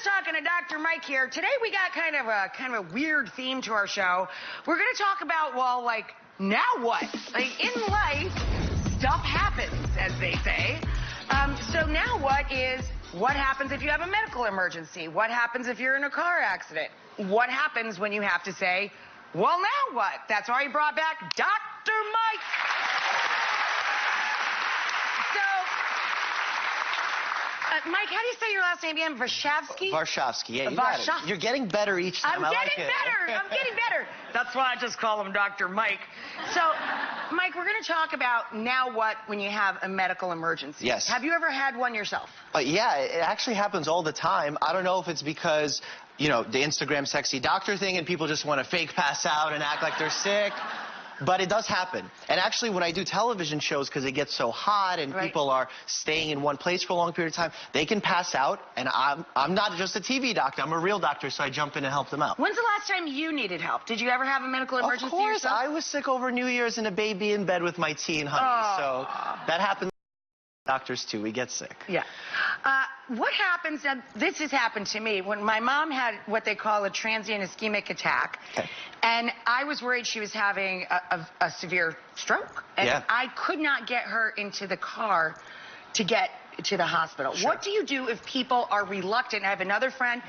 talking to Dr. Mike here. Today we got kind of a weird theme to our show. We're going to talk about, well, like, now what? Like, in life, stuff happens, as they say. So now what is, what happens if you have a medical emergency? What happens if you're in a car accident? What happens when you have to say, well, now what? That's why he brought back Dr. Mike. Mike, how do you say your last name again? Varshavsky? Varshavsky, yeah, you got it. You're getting better each time. I'm getting better. That's why I just call him Dr. Mike. So, Mike, we're going to talk about now what when you have a medical emergency. Yes. Have you ever had one yourself? Yeah, it actually happens all the time. I don't know if it's because, you know, the Instagram sexy doctor thing and people just want to fake pass out and act like they're sick. But it does happen. And actually, when I do television shows, because it gets so hot and people are staying in one place for a long period of time, they can pass out. And I'm not just a TV doctor. I'm a real doctor, so I jump in and help them out. When's the last time you needed help? Did you ever have a medical emergency Of course. yourself? I was sick over New Year's and a baby in bed with my teen honey. So that happens. Doctors, too. We get sick. Yeah. What happens, and this has happened to me, when my mom had what they call a transient ischemic attack, and I was worried she was having a severe stroke. And I could not get her into the car to get to the hospital. What do you do if people are reluctant? I have another friend,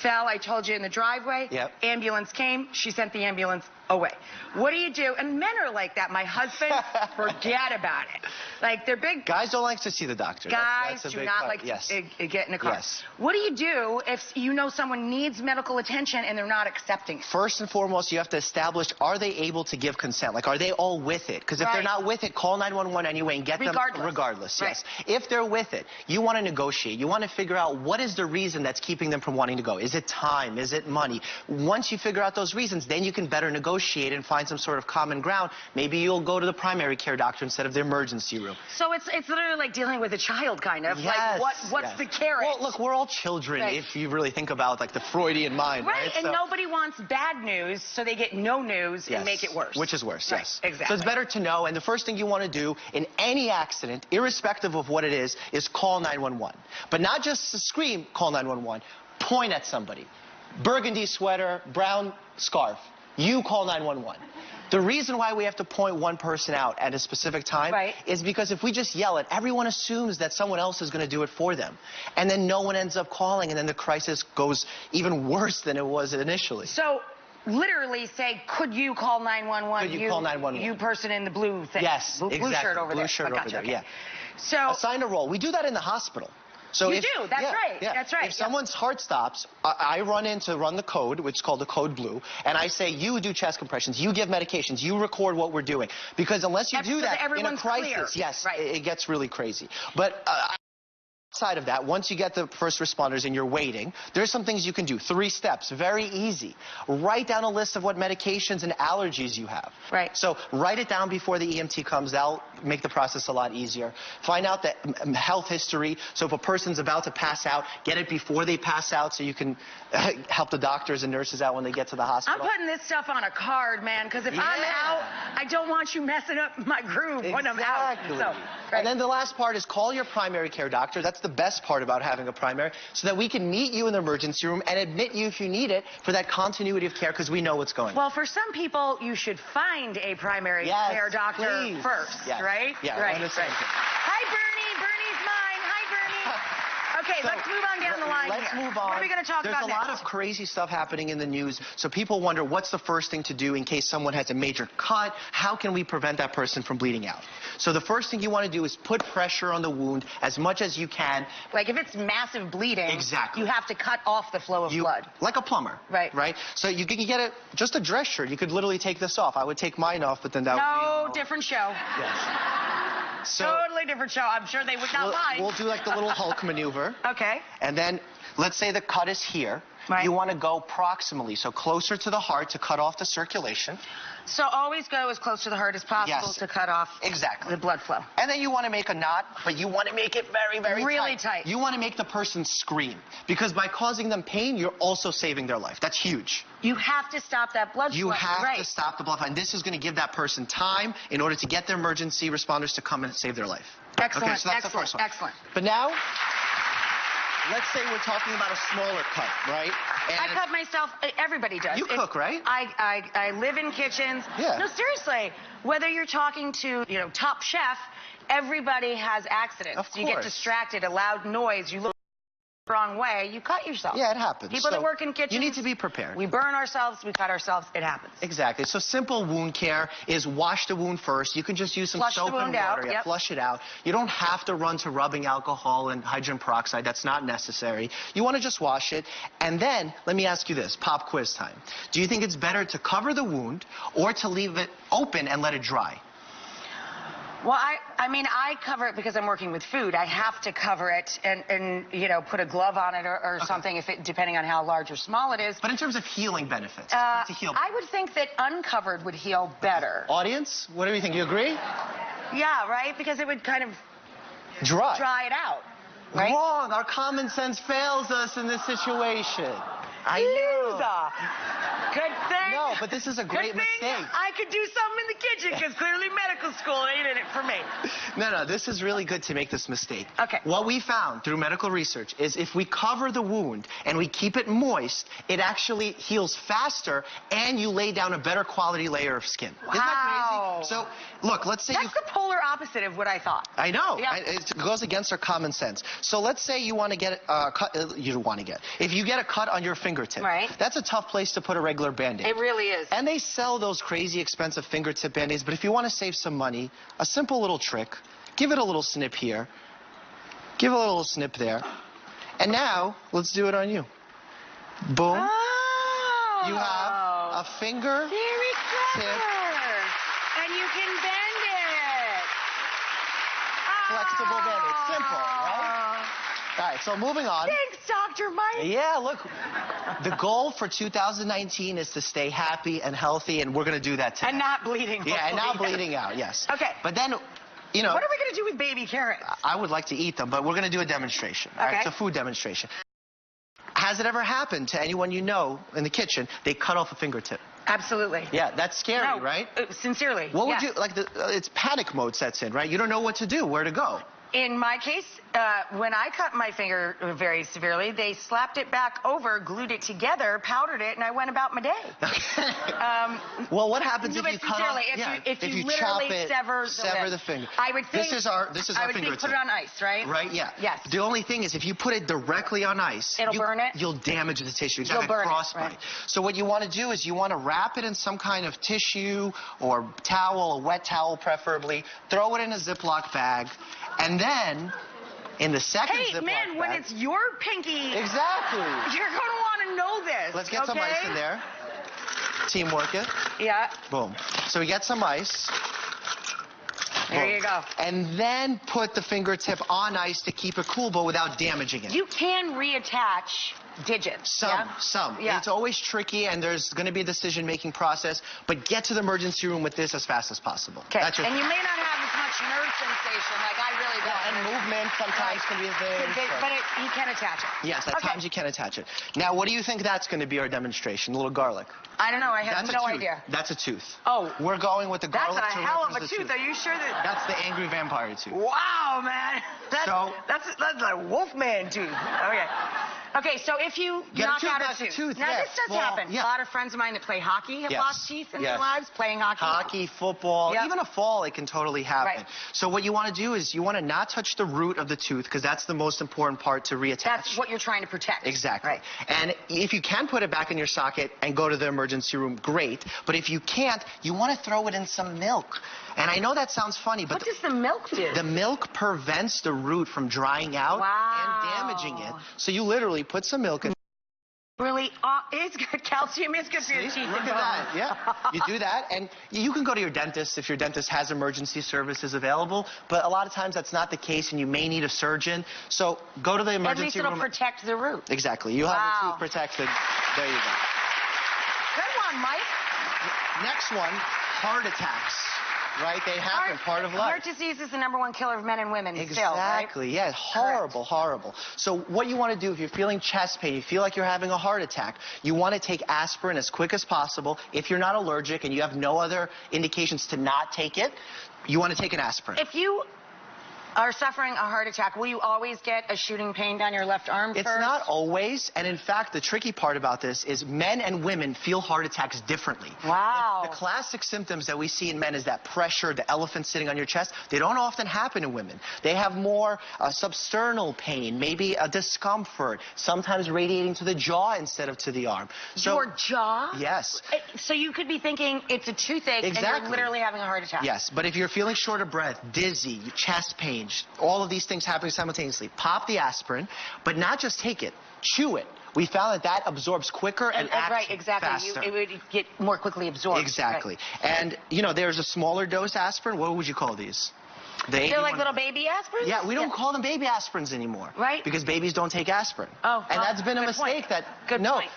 fell, I told you, in the driveway. Ambulance came. She sent the ambulance away. What do you do? And men are like that. My husband, forget about it. Like, they're big. Guys don't like to see the doctor. Guys do not like to get in a car. What do you do if you know someone needs medical attention and they're not accepting it? First and foremost, you have to establish, are they able to give consent? Like, are they all with it? Because if they're not with it, call 911 anyway and get them regardless. Yes. If they're with it, you want to negotiate. You want to figure out what is the reason that's keeping them from wanting to go. Is it time? Is it money? Once you figure out those reasons, then you can better negotiate and find some sort of common ground. Maybe you'll go to the primary care doctor instead of the emergency room. So it's literally like dealing with a child, kind of. Like, what's the carrot? Well, look, we're all children if you really think about, like, the Freudian mind, right? And nobody wants bad news, so they get no news and make it worse. Which is worse, yes. Exactly. So it's better to know, and the first thing you want to do in any accident, irrespective of what it is call 911. But not just to scream, call 911. Point at somebody. Burgundy sweater, brown scarf. You call 911. The reason why we have to point one person out at a specific time is because if we just yell it, everyone assumes that someone else is going to do it for them. And then no one ends up calling, and then the crisis goes even worse than it was initially. So, literally say, could you call 911? Could you call 911? You person in the blue thing. Yes, blue shirt over there. Blue shirt over there, yeah. So, assign a role. We do that in the hospital. So you do, that's right. That's right. If someone's heart stops, I run in to run the code, which is called the code blue, and I say, you do chest compressions, you give medications, you record what we're doing. Because unless you do that in a crisis, it gets really crazy. But outside of that, once you get the first responders and you're waiting, there's some things you can do. 3 steps, very easy. Write down a list of what medications and allergies you have. So write it down before the EMT comes. That'll make the process a lot easier. Find out the health history. So if a person's about to pass out, get it before they pass out so you can help the doctors and nurses out when they get to the hospital. I'm putting this stuff on a card, man, because if I'm out, I don't want you messing up my groove when I'm out. So, and then the last part is call your primary care doctor. That's the best part about having a primary, so that we can meet you in the emergency room and admit you if you need it for that continuity of care, because we know what's going on. Well, for some people, you should find a primary care doctor first, right? Yeah, Hi, Bernie. Bernie's mine. Hi, Bernie. Okay, let's move on down the line. Let's move on. What are we going to talk about next? There's a lot of crazy stuff happening in the news, so people wonder what's the first thing to do in case someone has a major cut. How can we prevent that person from bleeding out? So the first thing you want to do is put pressure on the wound as much as you can. Like if it's massive bleeding, you have to cut off the flow of blood. Like a plumber. Right? So you can get just a dress shirt. You could literally take this off. I would take mine off, but then that would be... different show. So, totally different show. I'm sure they would not mind. We'll do like the little Hulk maneuver. Okay. And then let's say the cut is here. You want to go proximally, so closer to the heart to cut off the circulation. So always go as close to the heart as possible to cut off the blood flow. And then you want to make a knot, but you want to make it very, very really tight. You want to make the person scream, because by causing them pain, you're also saving their life. That's huge. You have to stop that blood flow. You have to stop the blood flow. And this is going to give that person time in order to get their emergency responders to come and save their life. Excellent. Okay, so that's the first one. Excellent. But now... let's say we're talking about a smaller cut, right? And I cut myself. Everybody does. You cook, right? I live in kitchens. Yeah. No, seriously. Whether you're talking to, Top Chef, everybody has accidents. Of course. You get distracted, a loud noise, you look the wrong way, you cut yourself. Yeah, it happens. People that work in kitchens. You need to be prepared. We burn ourselves, we cut ourselves, it happens. Exactly. So simple wound care is wash the wound first. You can just use some soap and water. Yep. Flush it out. You don't have to run to rubbing alcohol and hydrogen peroxide. That's not necessary. You want to just wash it. And then, let me ask you this, pop quiz time. Do you think it's better to cover the wound or to leave it open and let it dry? Well, I cover it because I'm working with food. I have to cover it and put a glove on it or something, depending on how large or small it is. But in terms of healing benefits, to heal. I would think that uncovered would heal better. Audience, what do you think? You agree? Yeah, right? Because it would kind of dry it out. Right? Wrong. Our common sense fails us in this situation. I know. Good thing. No, but this is a great mistake. I could do something in the kitchen because clearly medical school ain't in it for me. No, this is really good to make this mistake. Okay. What we found through medical research is if we cover the wound and we keep it moist, it actually heals faster and you lay down a better quality layer of skin. Wow. Isn't that crazy? So, look, let's say That's the polar opposite of what I thought. I know. Yeah. It goes against our common sense. So let's say you want to get a cut. You don't want to get. If you get a cut on your fingertip, right. That's a tough place to put a regular Band-Aid. It really is. And they sell those crazy expensive fingertip Band-Aids, but if you want to save some money, a simple little trick, give it a little snip here, give it a little snip there, and now let's do it on you. Boom. Oh. You have a finger Very clever. tip. And you can bend it. Flexible Band-Aid. Simple, right? All right, so moving on. Thanks, Dr. Mike. Yeah, look, the goal for 2019 is to stay happy and healthy, and we're going to do that today. And not bleeding. Yeah, and not bleeding out, yes. Okay. But then, What are we going to do with baby carrots? I would like to eat them, but we're going to do a demonstration. Okay. All right, it's a food demonstration. Has it ever happened to anyone you know in the kitchen, they cut off a fingertip? Absolutely. Yeah, that's scary, right? Sincerely. What would you, it's panic mode sets in, right? You don't know what to do, where to go. In my case, when I cut my finger very severely, they slapped it back over, glued it together, powdered it, and I went about my day. Well, what happens if you cut off? If you chop literally it, sever the finger. I would think this is our I would fingertip. think put it on ice, right? Right, yeah. Yes. The only thing is if you put it directly on ice, it'll burn it. You'll damage the tissue. It's You'll like a burn frostbite. it, right. So what you want to do is you want to wrap it in some kind of tissue or towel, a wet towel preferably. Throw it in a Ziploc bag, and then in the second Ziploc bag. When it's your pinky. Exactly. You're going to want to know this. Let's get some ice in there. Teamwork it. Yeah. Boom. So we get some ice. There you go. And then put the fingertip on ice to keep it cool, but without damaging it. You can reattach digits. Some. Yeah. It's always tricky, and there's going to be a decision-making process, but get to the emergency room with this as fast as possible. Okay. And you may not have as much nerve sensation, like I really don't. And movement sometimes can be a thing. But you can attach it. Yes, at times you can attach it. Now, what do you think that's going to be our demonstration? A little garlic. I don't know. I have no idea. That's a tooth. Oh. We're going with the garlic. That's a hell of a tooth. Are you sure that... That's the angry vampire tooth. Wow, man. That's a wolfman tooth. Okay, so if you knock out a tooth. Now, this does happen. Yeah. A lot of friends of mine that play hockey have lost teeth in their lives playing hockey. Hockey, football, even a fall, it can totally happen. Right. So what you want to do is you want to not touch the root of the tooth because that's the most important part to reattach. That's what you're trying to protect. Exactly. Right. And if you can put it back in your socket and go to the emergency room, great. But if you can't, you want to throw it in some milk. And I know that sounds funny, but what does the milk do? The milk prevents the root from drying out and damaging it. So you literally put some milk in. Really? It's good. Calcium is good for your teeth. Look at that. Yeah. You do that, and you can go to your dentist if your dentist has emergency services available, but a lot of times that's not the case, and you may need a surgeon. So go to the emergency room. At least it'll protect the root. Exactly. You'll have the tooth protected. There you go. Good one, Mike. Next one, heart attacks. Right? They happen, part of life. Heart disease is the #1 killer of men and women exactly. still, right? Yeah, horrible, horrible. So what you want to do if you're feeling chest pain, you feel like you're having a heart attack, you want to take aspirin as quick as possible. If you're not allergic and you have no other indications to not take it, you want to take an aspirin. If you are suffering a heart attack, will you always get a shooting pain down your left arm It's first? not always, and in fact, the tricky part about this is men and women feel heart attacks differently. Wow. The classic symptoms that we see in men is that pressure, the elephant sitting on your chest. They don't often happen in women. They have more substernal pain, maybe a discomfort, sometimes radiating to the jaw instead of to the arm. So, your jaw? Yes. So you could be thinking it's a toothache and you're literally having a heart attack. Yes, but if you're feeling short of breath, dizzy, chest pain, all of these things happening simultaneously, pop the aspirin, but not just take it, chew it. We found that that absorbs quicker and acts faster. It would get more quickly absorbed. Exactly. Right. And, you know, there's a smaller dose aspirin. What would you call these? They're like little baby aspirins? Yeah, we don't call them baby aspirins anymore. Right. Because babies don't take asprin. Oh, and that's been a mistake that,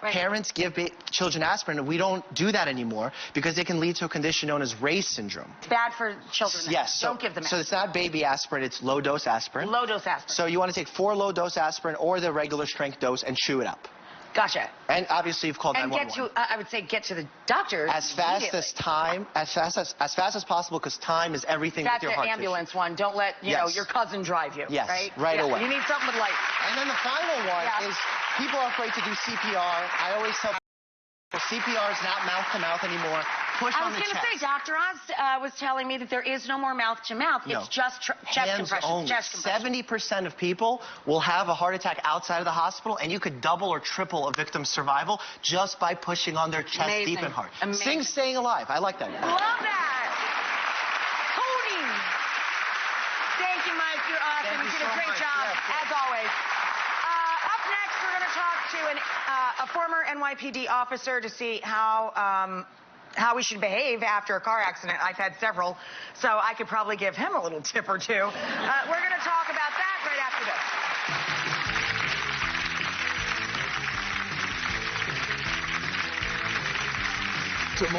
parents give children aspirin, and we don't do that anymore because it can lead to a condition known as Ray's syndrome. It's bad for children. Yes. Don't give them aspirin. So it's not baby aspirin, it's low-dose aspirin. Low-dose aspirin. So you want to take 4 low-dose aspirin or the regular strength dose and chew it up. Gotcha. And obviously you've called 911. And I would say get to the doctor as fast as possible, because time is everything with your heart tissue. That's the ambulance one. Don't let your cousin drive you. Yes, right away. You need something with light. And then the final one is people are afraid to do CPR. I always tell CPR is not mouth-to-mouth anymore. Push on the chest. I was going to say, Dr. Oz was telling me that there is no more mouth-to-mouth. It's just chest compression. Only. 70% of people will have a heart attack outside of the hospital, and you could double or triple a victim's survival just by pushing on their chest deep and hard. Amazing. Staying alive. I like that. Love that. Tony. Thank you, Mike. You're awesome. You did a great job, as always. Up next, we're going to talk to a former NYPD officer to see how we should behave after a car accident. I've had several, so I could probably give him a little tip or two. We're going to talk about